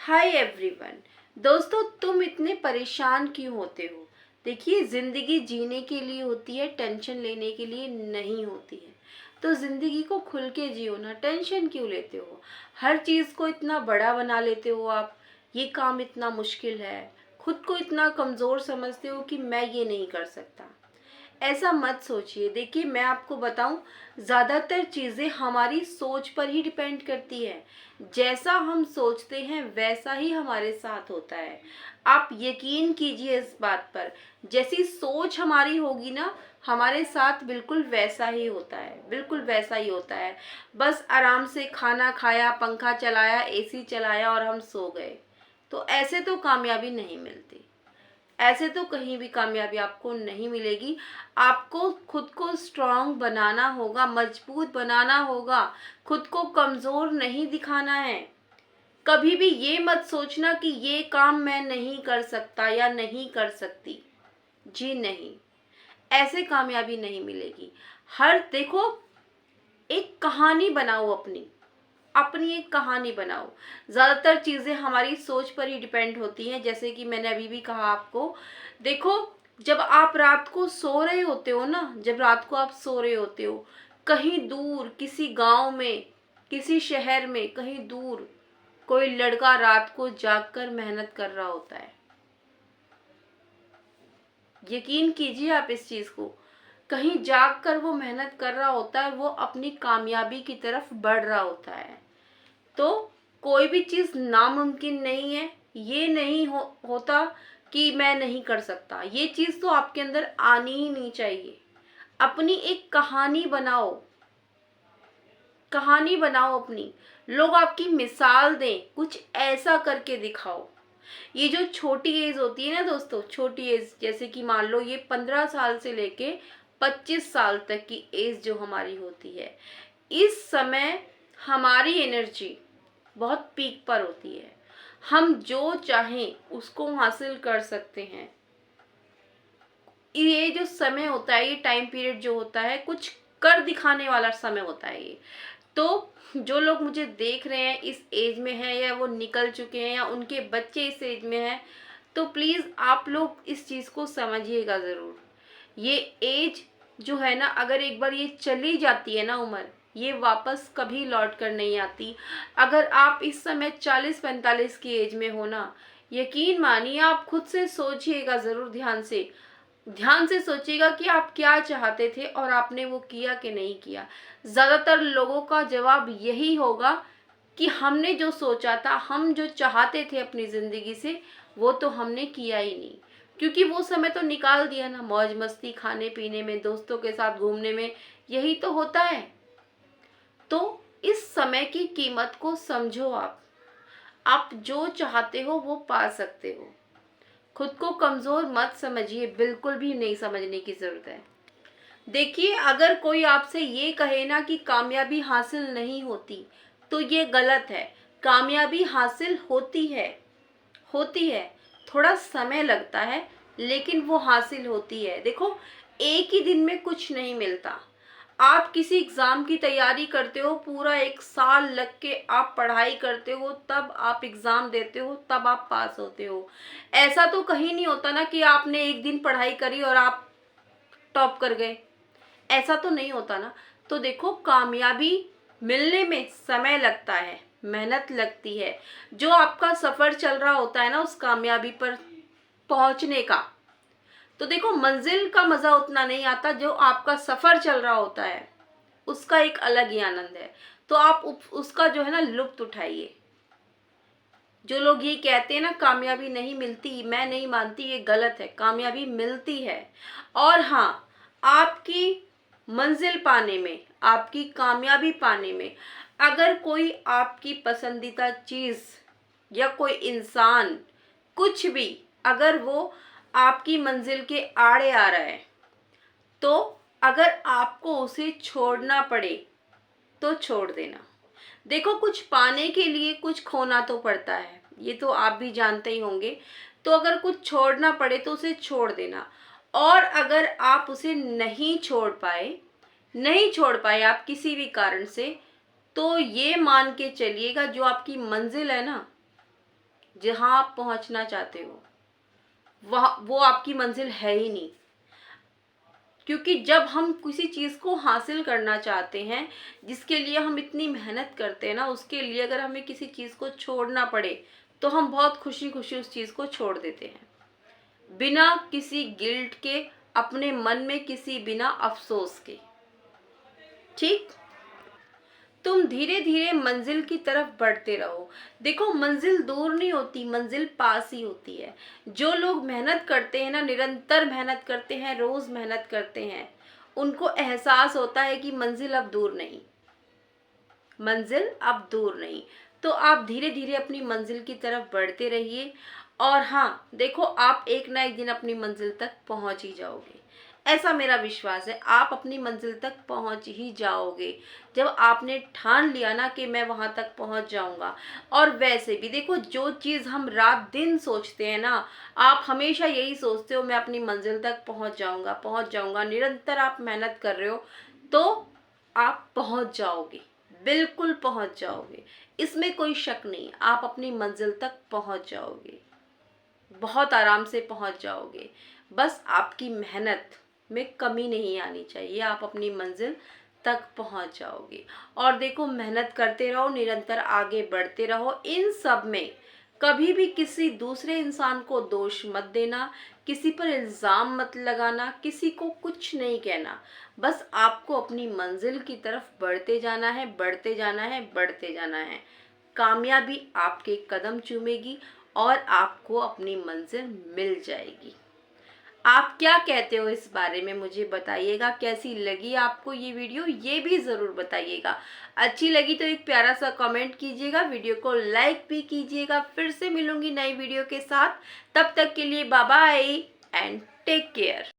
Hi everyone. दोस्तों, तुम इतने परेशान क्यों होते हो? देखिए, ज़िंदगी जीने के लिए होती है, टेंशन लेने के लिए नहीं होती है। तो ज़िंदगी को खुल के जियो ना, टेंशन क्यों लेते हो? हर चीज़ को इतना बड़ा बना लेते हो आप। ये काम इतना मुश्किल है, खुद को इतना कमज़ोर समझते हो कि मैं ये नहीं कर सकता। ऐसा मत सोचिए। देखिए, मैं आपको बताऊं, ज़्यादातर चीज़ें हमारी सोच पर ही डिपेंड करती है। जैसा हम सोचते हैं वैसा ही हमारे साथ होता है। आप यकीन कीजिए इस बात पर। जैसी सोच हमारी होगी ना, हमारे साथ बिल्कुल वैसा ही होता है, बिल्कुल वैसा ही होता है। बस आराम से खाना खाया, पंखा चलाया, एसी चलाया और हम सो गए। तो ऐसे तो कामयाबी नहीं मिलती। ऐसे तो कहीं भी कामयाबी आपको नहीं मिलेगी। आपको खुद को स्ट्रांग बनाना होगा, मजबूत बनाना होगा। खुद को कमज़ोर नहीं दिखाना है। कभी भी ये मत सोचना कि ये काम मैं नहीं कर सकता या नहीं कर सकती। जी नहीं, ऐसे कामयाबी नहीं मिलेगी। हर देखो, एक कहानी बनाओ अपनी। अपनी एक कहानी बनाओ। ज़्यादातर चीज़ें हमारी सोच पर ही डिपेंड होती हैं, जैसे कि मैंने अभी भी कहा आपको। देखो, जब आप रात को सो रहे होते हो ना, जब रात को आप सो रहे होते हो, कहीं दूर किसी गांव में, किसी शहर में, कहीं दूर कोई लड़का रात को जागकर मेहनत कर रहा होता है। यकीन कीजिए आप इस चीज़ को। कहीं जाग कर वो मेहनत कर रहा होता है, वो अपनी कामयाबी की तरफ बढ़ रहा होता है। तो कोई भी चीज़ नामुमकिन नहीं है। ये नहीं होता कि मैं नहीं कर सकता। ये चीज़ तो आपके अंदर आनी ही नहीं चाहिए। अपनी एक कहानी बनाओ। कहानी बनाओ अपनी। लोग आपकी मिसाल दें, कुछ ऐसा करके दिखाओ। ये जो छोटी एज होती है ना दोस्तों, छोटी एज, जैसे कि मान लो ये 15 साल से लेके 25 साल तक की एज जो हमारी होती है, इस समय हमारी एनर्जी बहुत पीक पर होती है। हम जो चाहें उसको हासिल कर सकते हैं। ये जो समय होता है, ये टाइम पीरियड जो होता है, कुछ कर दिखाने वाला समय होता है ये। तो जो लोग मुझे देख रहे हैं, इस एज में हैं या वो निकल चुके हैं या उनके बच्चे इस एज में हैं, तो प्लीज़ आप लोग इस चीज़ को समझिएगा ज़रूर। ये एज जो है ना, अगर एक बार ये चली जाती है ना उम्र, ये वापस कभी लौट कर नहीं आती। अगर आप इस समय 40-45 की एज में हो ना, यकीन मानिए, आप खुद से सोचिएगा ज़रूर, ध्यान से सोचिएगा कि आप क्या चाहते थे और आपने वो किया कि नहीं किया। ज़्यादातर लोगों का जवाब यही होगा कि हमने जो सोचा था, हम जो चाहते थे अपनी ज़िंदगी से, वो तो हमने किया ही नहीं। क्योंकि वो समय तो निकाल दिया ना मौज मस्ती, खाने पीने में, दोस्तों के साथ घूमने में। यही तो होता है। तो इस समय की कीमत को समझो। आप जो चाहते हो वो पा सकते हो। खुद को कमज़ोर मत समझिए, बिल्कुल भी नहीं समझने की ज़रूरत है। देखिए, अगर कोई आपसे ये कहे ना कि कामयाबी हासिल नहीं होती, तो ये गलत है। कामयाबी हासिल होती है, होती है। थोड़ा समय लगता है, लेकिन वो हासिल होती है। देखो, एक ही दिन में कुछ नहीं मिलता। आप किसी एग्ज़ाम की तैयारी करते हो, पूरा 1 साल लग के आप पढ़ाई करते हो, तब आप एग्ज़ाम देते हो, तब आप पास होते हो। ऐसा तो कहीं नहीं होता ना कि आपने एक दिन पढ़ाई करी और आप टॉप कर गए। ऐसा तो नहीं होता ना। तो देखो, कामयाबी मिलने में समय लगता है, मेहनत लगती है। जो आपका सफ़र चल रहा होता है ना उस कामयाबी पर पहुंचने का, तो देखो, मंजिल का मज़ा उतना नहीं आता। जो आपका सफ़र चल रहा होता है उसका एक अलग ही आनंद है। तो आप उसका जो है ना लुत्फ़ उठाइए। जो लोग ये कहते हैं ना कामयाबी नहीं मिलती, मैं नहीं मानती, ये गलत है। कामयाबी मिलती है। और हाँ, आपकी मंजिल पाने में, आपकी कामयाबी पाने में, अगर कोई आपकी पसंदीदा चीज़ या कोई इंसान, कुछ भी, अगर वो आपकी मंजिल के आड़े आ रहा है, तो अगर आपको उसे छोड़ना पड़े तो छोड़ देना। देखो, कुछ पाने के लिए कुछ खोना तो पड़ता है, ये तो आप भी जानते ही होंगे। तो अगर कुछ छोड़ना पड़े तो उसे छोड़ देना। और अगर आप उसे नहीं छोड़ पाए आप किसी भी कारण से, तो ये मान के चलिएगा, जो आपकी मंजिल है ना, जहाँ आप पहुँचना चाहते हो वह वो आपकी मंजिल है ही नहीं। क्योंकि जब हम किसी चीज़ को हासिल करना चाहते हैं, जिसके लिए हम इतनी मेहनत करते हैं ना, उसके लिए अगर हमें किसी चीज़ को छोड़ना पड़े तो हम बहुत खुशी खुशी उस चीज़ को छोड़ देते हैं, बिना किसी गिल्ट के, अपने मन में किसी बिना अफसोस के। ठीक, तुम धीरे धीरे मंजिल की तरफ बढ़ते रहो। देखो, मंजिल दूर नहीं होती, मंजिल पास ही होती है। जो लोग मेहनत करते हैं ना, निरंतर मेहनत करते हैं, रोज मेहनत करते हैं, उनको एहसास होता है कि मंजिल अब दूर नहीं, मंजिल अब दूर नहीं। तो आप धीरे धीरे अपनी मंजिल की तरफ बढ़ते रहिए। और हाँ, देखो, आप एक ना एक दिन अपनी मंजिल तक पहुंच ही जाओगे, ऐसा मेरा विश्वास है। आप अपनी मंजिल तक पहुंच ही जाओगे जब आपने ठान लिया ना कि मैं वहां तक पहुंच जाऊंगा। और वैसे भी देखो, जो चीज़ हम रात दिन सोचते हैं ना, आप हमेशा यही सोचते हो मैं अपनी मंजिल तक पहुंच जाऊंगा, पहुंच जाऊंगा। निरंतर आप मेहनत कर रहे हो तो आप पहुंच जाओगे, बिल्कुल पहुंच जाओगे, इसमें कोई शक नहीं। आप अपनी मंजिल तक पहुंच जाओगे, बहुत आराम से पहुंच जाओगे। बस आपकी मेहनत में कमी नहीं आनी चाहिए, आप अपनी मंजिल तक पहुंच जाओगे। और देखो, मेहनत करते रहो, निरंतर आगे बढ़ते रहो। इन सब में कभी भी किसी दूसरे इंसान को दोष मत देना, किसी पर इल्ज़ाम मत लगाना, किसी को कुछ नहीं कहना। बस आपको अपनी मंजिल की तरफ बढ़ते जाना है, बढ़ते जाना है, बढ़ते जाना है। कामयाबी आपके कदम चूमेगी और आपको अपनी मंजिल मिल जाएगी। आप क्या कहते हो इस बारे में, मुझे बताइएगा। कैसी लगी आपको ये वीडियो, ये भी ज़रूर बताइएगा। अच्छी लगी तो एक प्यारा सा कमेंट कीजिएगा, वीडियो को लाइक भी कीजिएगा। फिर से मिलूंगी नई वीडियो के साथ, तब तक के लिए bye bye and take care.